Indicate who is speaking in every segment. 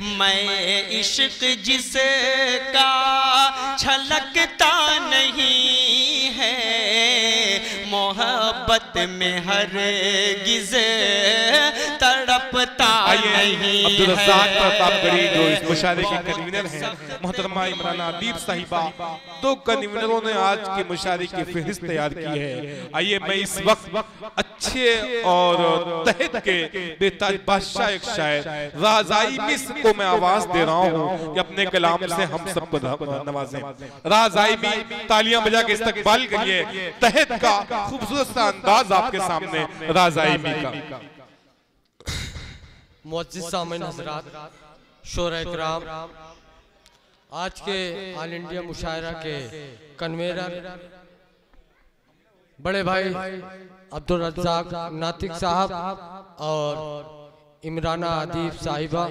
Speaker 1: मैं इश्क जिसका छलकता नहीं है, मोहब्बत में हरगिज़ तड़पता नहीं।
Speaker 2: अब्दुल रज़्ज़ाक़ प्रतापगढ़ी जो इस मुशायरे की कन्वीनर हैं, मोहतरमा इमरान अदीब साहिबा, दो कन्वीनरों ने आज के मुशायरे की फहरिस्त तैयार की है। आइए मैं इस वक्त अच्छे और तहत के बेताज बादशाह एक शायर राज़ाई मिस्र को मैं आवाज दे रहा हूँ कि अपने कलाम से हम सबको नवाजें। राज़ाई भी तालियां बजा के इस्तकबाल करिए। तहत का खूबसूरत सा अंदाज आपके सामने राज़ाई का।
Speaker 3: मुअज़्ज़िज़ सामीन हज़रात, शोरा इकराम, आज के ऑल इंडिया मुशायरा के कन्वीनर बड़े भाई अब्दुल रज़्ज़ाक़ नातिक साहब और इमराना अदीब साहिबा,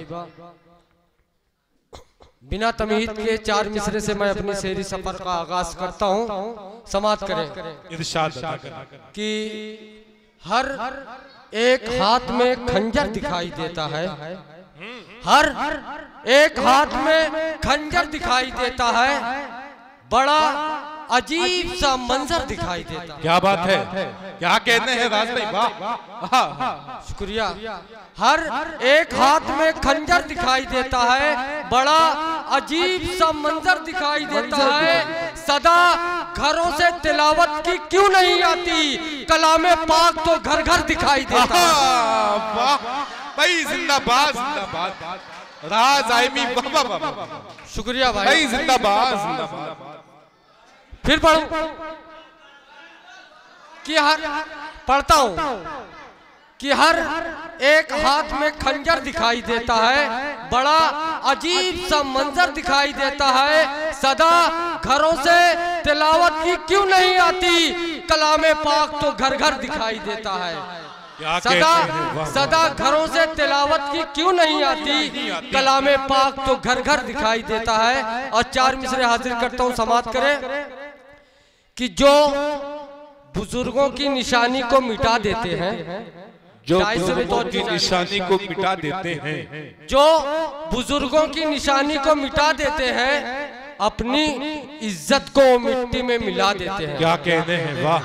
Speaker 3: बिना तमीद के 4 मिसरे से मैं अपनी शेरी सफर का आगाज करता हूँ। समाअत करें।
Speaker 2: इरशाद
Speaker 3: कि हर एक हाथ में खंजर दिखाई देता है, हर एक हाथ में खंजर दिखाई देता है, बड़ा अजीब सा मंजर दिखाई देता है।
Speaker 2: क्या बात है, क्या कहते हैं राज भाई, वाह,
Speaker 3: शुक्रिया। हर एक हाथ में खंजर दिखाई देता है, बड़ा अजीब सा मंजर दिखाई देता है। सदा घरों से तिलावत की क्यों नहीं आती, कलामे पाक तो घर घर दिखाई देता है।
Speaker 2: वाह भाई, जिंदाबाद जिंदाबाद, राज आईमी,
Speaker 3: शुक्रिया भाई,
Speaker 2: जिंदाबाद जिंदाबाद।
Speaker 3: फिर पढ़ूं कि हर पढ़ता हूं कि हर एक हाथ में खंजर दिखाई देता है, बड़ा अजीब सा मंजर दिखाई देता है। सदा घरों से तिलावत की क्यों नहीं आती, कलामे पाक तो घर घर दिखाई देता है। सदा घरों से तिलावत की क्यों नहीं आती, कलामे पाक तो घर घर दिखाई देता है। और 4 मिसरे हाजिर करता हूं, समाअत करें। कि जो बुजुर्गों की निशानी को मिटा देते हैं,
Speaker 2: जो बुजुर्गों की निशानी को मिटा देते हैं,
Speaker 3: जो बुजुर्गों की निशानी को मिटा देते हैं, अपनी इज्जत को मिट्टी में मिला देते हैं।
Speaker 2: क्या कहते हैं, वाह,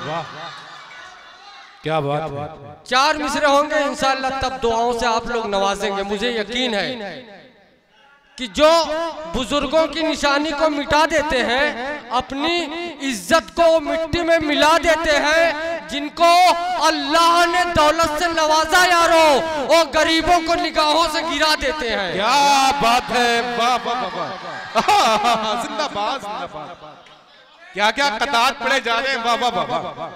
Speaker 2: क्या बात है।
Speaker 3: 4 मिसरे होंगे इंशाअल्लाह, तब दुआओं से आप लोग नवाजेंगे, मुझे यकीन है। कि जो बुजुर्गों की निशानी को मिटा देते हैं, अपनी इज्जत को मिट्टी में मिला देते हैं, जिनको अल्लाह ने दौलत से नवाजा यारो, वो गरीबों को निगाहों से गिरा देते हैं।
Speaker 2: क्या बात है, वाह वाह वाह, जिंदाबाद जिंदाबाद। क्या क्या कतार पड़े जा रहे हैं, वाह वाह वाह,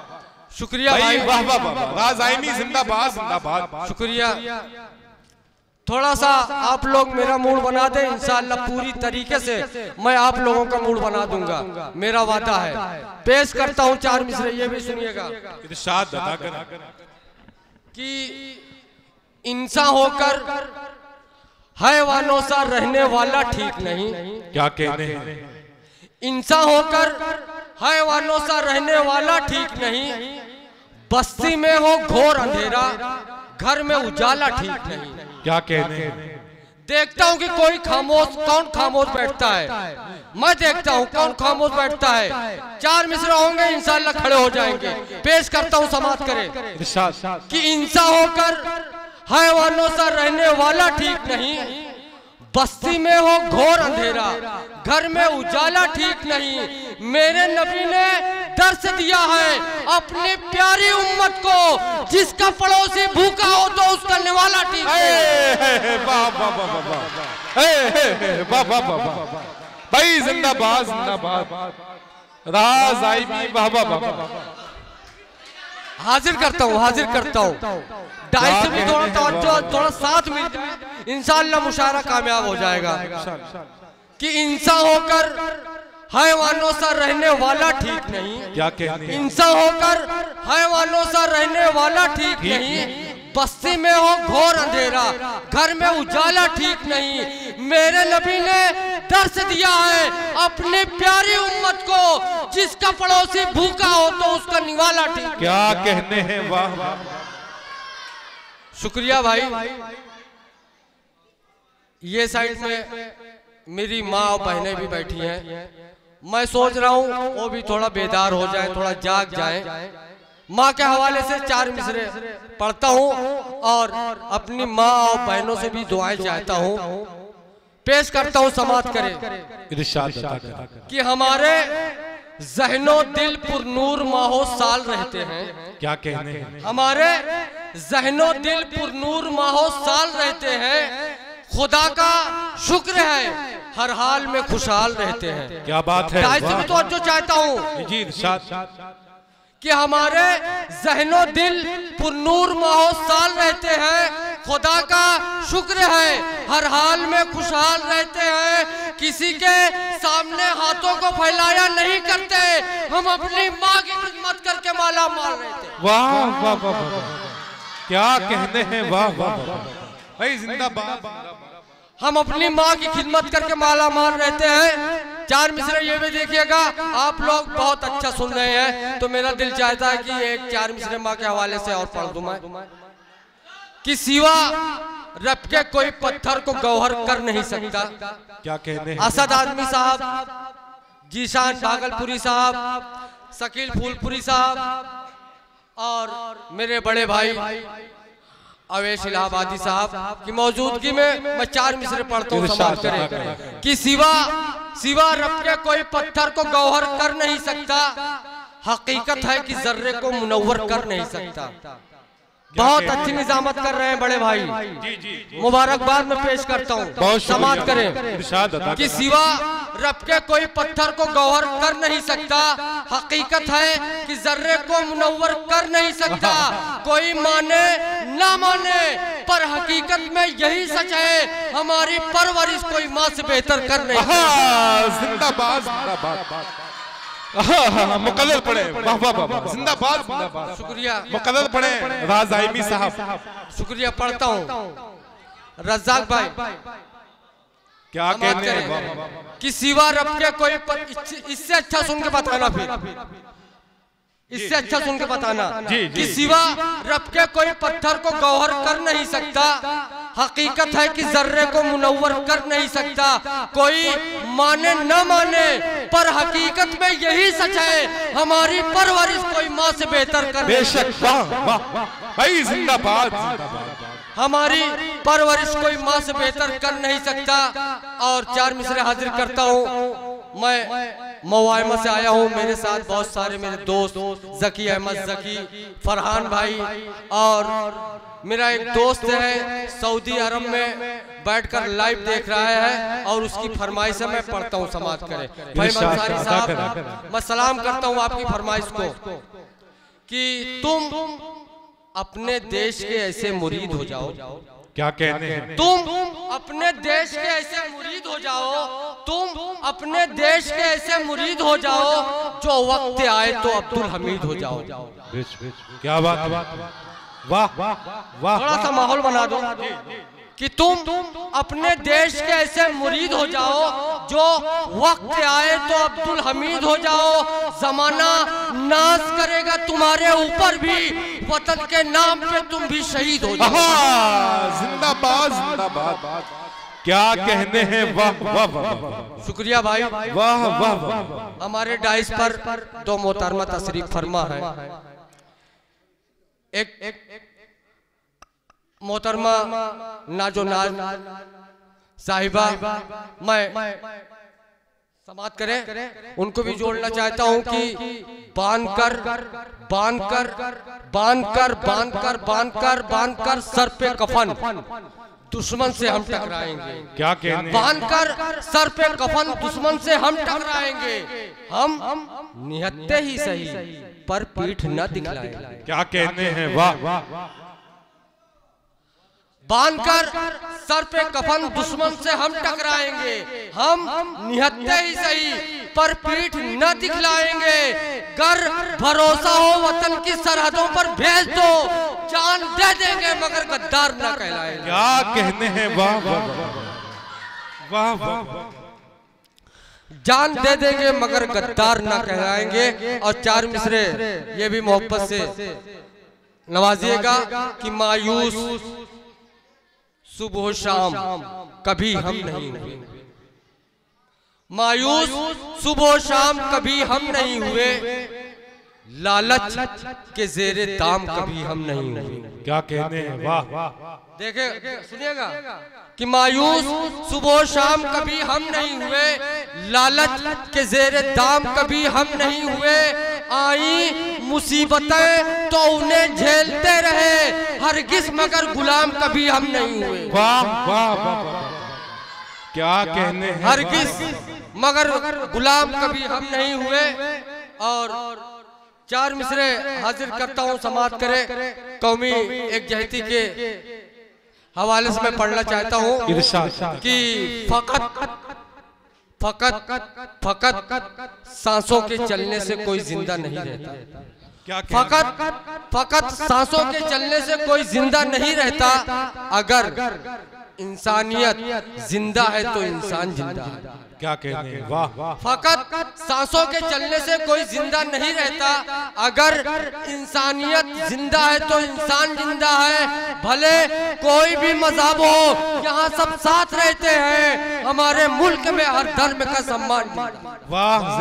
Speaker 3: शुक्रिया भाई,
Speaker 2: वाह वाह वाह, राज आईमी जिंदाबाद जिंदाबाद,
Speaker 3: शुक्रिया। थोड़ा सा आप लोग मेरा मूड बना दें, इंशाअल्लाह पूरी तरीके से मैं आप लोगों का मूड बना दूंगा, मेरा वादा है। पेश करता हूं 4 मिसरे, ये भी सुनिएगा।
Speaker 2: इरशाद अदा कर
Speaker 3: कि इंसान होकर हैवानों सा रहने वाला ठीक नहीं।
Speaker 2: क्या कहते हैं,
Speaker 3: इंसान होकर हैवानों सा रहने वाला ठीक नहीं, बस्ती में हो घोर अंधेरा, घर में उजाला ठीक नहीं।
Speaker 2: क्या कहते हैं,
Speaker 3: देखता हूँ कि कोई खामोश, कौन खामोश बैठता है, मैं देखता हूँ कौन खामोश बैठता है। 4 मिसरे होंगे इंशाअल्लाह, खड़े हो जाएंगे। पेश करता हूँ, समाअत करें। कि इंसान होकर हैवानों सा रहने वाला ठीक नहीं, बस्ती में हो घोर अंधेरा, घर में उजाला ठीक नहीं। मेरे नबी ने दर्श दिया है अपनी प्यारी उम्मत को, जिसका पड़ोसी भूखा हो तो उसका निवाला ठीक है।
Speaker 2: भाई जिंदाबाद जिंदाबाद, राज आईमी, वाह वाह वाह।
Speaker 3: हाजिर करता हूँ 2.5 से भी थोड़ा 7 मिनट में इंशाअल्लाह मुशायरा कामयाब हो जाएगा। कि इंसान होकर हैवानों सा रहने वाला ठीक नहीं।
Speaker 2: क्या कहते हैं,
Speaker 3: इंसान होकर हैवानों सा रहने वाला ठीक नहीं, बस्ती में हो घोर अंधेरा, घर में उजाला ठीक नहीं। मेरे नबी ने दर्श दिया है अपनी प्यारी उम्मत को, जिसका पड़ोसी भूखा हो तो उसका निवाला ठीक।
Speaker 2: क्या कहते हैं, वाह वाह,
Speaker 3: शुक्रिया भाई। ये साइड में मेरी माँ और बहनें भी बैठी हैं। मैं सोच रहा हूँ वो भी थोड़ा बेदार हो जाए, थोड़ा जाग जाए। माँ के हवाले से 4 मिसरे पढ़ता हूँ और अपनी माँ और बहनों से भी दुआएं चाहता हूँ, पेश करता हूँ। समाप्त करें कि हमारे ज़हनो दिल पुर नूर माहो साल रहते हैं।
Speaker 2: क्या कहने हैं?
Speaker 3: हमारे ज़हनो दिल पुर नूर माहो साल रहते हैं। खुदा का शुक्र है हर हाल में खुशहाल रहते हैं।
Speaker 2: क्या बात है?
Speaker 3: तो जो चाहता हूँ
Speaker 2: जी इरशाद
Speaker 3: कि हमारे ज़हनो दिल पुरनूर माहो साल रहते हैं। खुदा का शुक्र है हर हाल में खुशहाल रहते हैं। किसी के सामने हाथों को फैलाया नहीं करते, हम अपनी माँ की खिदमत करके माला माल रहते हैं।
Speaker 2: वाह वाह वाह, क्या कहने हैं? वाह वाह भाई, जिंदाबाद।
Speaker 3: हम अपनी माँ की खिदमत करके माला माल रहते हैं। 4 मिसरे ये भी देखिएगा, आप लोग बहुत अच्छा सुन रहे हैं तो मेरा दिल चाहता है कि एक 4 मिसरे माँ के हवाले से और पढ़ दूं मैं कि सिवा रब के कोई पत्थर को गौहर कर नहीं सकता।
Speaker 2: क्या कहने हैं?
Speaker 3: असद आदमी साहब, जीशान भागलपुरी साहब, शकील फूलपुरी साहब और मेरे बड़े भाई अवेश इलाहाबादी साहब की मौजूदगी में मैं 4 मिसरे पढ़ता हूँ। समाप्त करें कि सिवा रब के कोई पत्थर को गौहर कर नहीं सकता। हकीकत है कि जर्रे को मुनव्वर कर नहीं सकता। बहुत अच्छी निजामत कर रहे हैं बड़े भाई, मुबारकबाद में पेश करता हूँ। समाप्त करें कि सिवा रब के कोई पत्थर को गौहर कर नहीं सकता। हकीकत है कि जर्रे को मुनव्वर कर नहीं सकता। कोई माने ना माने पर हकीकत में यही सच है, हमारी परवरिश कोई माँ से बेहतर कर नहीं सकता।
Speaker 2: जिंदाबाद जिंदाबाद। मुकद्दर पढ़े। वाह वाह वाह, जिंदाबाद जिंदाबाद।
Speaker 3: शुक्रिया।
Speaker 2: मुकद्दर पढ़े राज़ाइमी साहब।
Speaker 3: शुक्रिया। पढ़ता हूँ रज़ाक भाई।
Speaker 2: क्या कहते हैं?
Speaker 3: कि सिवा रब के कोई इससे अच्छा सुन के बताना, फिर इससे अच्छा सुन के बताना कि सिवा रब के कोई पत्थर को गौहर कर नहीं सकता। हकीकत है कि जर्रे को मुनव्वर कर नहीं सकता। कोई माने न माने पर हकीकत में यही सच है, हमारी परवरिश कोई माँ से बेहतर कर नहीं सकता।
Speaker 2: बेशक। वाह वाह भाई, जिंदाबाद जिंदाबाद।
Speaker 3: हमारी परवरिश कोई माँ से बेहतर कर नहीं सकता। और 4 मिसरे हाजिर करता हूँ। मैं मवाइमा से आया हूँ, मेरे साथ बहुत सारे मेरे दोस्त, जकी अहमद जकी, फरहान भाई और मेरा एक दोस्त है सऊदी अरब में बैठकर लाइव देख रहा है और उसकी फरमाइश से मैं पढ़ता हूँ। समाप्त करें भाई मंसारी साहब, मैं सलाम करता हूँ आपकी फरमाइश को कि तुम अपने देश के ऐसे मुरीद हो जाओ।
Speaker 2: क्या कहने हैं?
Speaker 3: तुम अपने देश के ऐसे मुरीद हो जाओ, तुम अपने देश के ऐसे मुरीद हो जाओ जो वक्त आए तो अब्दुल हमीद हो जाओ।
Speaker 2: क्या बात? वाह वाह।
Speaker 3: थोड़ा सा माहौल बना दो कि तुम अपने देश के ऐसे मुरीद हो जाओ जो वक्त आए तो अब्दुल हमीद हो जाओ। जमाना नाज करेगा तुम्हारे ऊपर भी, वतन के नाम पे तुम भी शहीद हो जाओ।
Speaker 2: जिंदाबाद जिंदाबाद। क्या कहने हैं? वाह वाह वाह।
Speaker 3: शुक्रिया भाई।
Speaker 2: वाह वाह वाह।
Speaker 3: हमारे डाइस पर 2 मोहतरमा तशरीफ फरमा है। एक मोहतरमा नाजो नाज साहिबा, मैं समाप्त करें, उनको भी जोड़ना चाहता हूं कि बांध कर सर पे कफन दुश्मन से हम टकराएंगे।
Speaker 2: क्या कहने?
Speaker 3: बांधकर सर पे कफन दुश्मन से हम टकराएंगे। हम निहत्ते ही सही पर पीठ न दिखलाएंगे।
Speaker 2: क्या कहने हैं? वाह।
Speaker 3: बांधकर सर पे कफन दुश्मन से हम टकराएंगे। हम निहत्ते ही सही पर पीठ न दिखलाएंगे। गर भरोसा हो वतन की सरहदों पर भेज दो, जान दे देंगे मगर गद्दार न कहलाएंगे।
Speaker 2: क्या कहने हैं? वाह वाह वाह।
Speaker 3: जान दे देंगे मगर गद्दार न कहलाएंगे। और 4 मिसरे ये भी मोहब्बत से नवाजिएगा कि मायूस सुबह शाम कभी हम नहीं हुए, मायूस सुबह शाम कभी हम नहीं हुए, लालच के जेरे दाम कभी हम नहीं हुए।
Speaker 2: क्या कहने हैं, वाह।
Speaker 3: देखे सुनिएगा कि मायूस सुबह शाम कभी हम नहीं हुए, लालच के जेरे दाम कभी हम नहीं हुए, आई मुसीबतें तो उन्हें झेलते रहे, हरगिज मगर गुलाम कभी हम नहीं हुए।
Speaker 2: वाह वाह वाह, क्या कहने हैं,
Speaker 3: हरगिज मगर गुलाम कभी हम नहीं हुए। और 4 मिसरे हाजिर करता हूँ, समाप्त करे। कौमी एक जहती के हवाले से मैं पढ़ना चाहता हूँ कि फकत सांसों के चलने से कोई जिंदा नहीं रहता। फकत सांसों के चलने से कोई जिंदा नहीं रहता, अगर इंसानियत जिंदा है तो इंसान जिंदा है।
Speaker 2: क्या कहने हैं, वाह।
Speaker 3: फकत सांसों के चलने से कोई जिंदा नहीं रहता, अगर इंसानियत जिंदा है तो इंसान जिंदा है। भले कोई भी मजहब हो, यहाँ सब साथ रहते हैं, हमारे मुल्क में हर धर्म का सम्मान।
Speaker 2: वाह।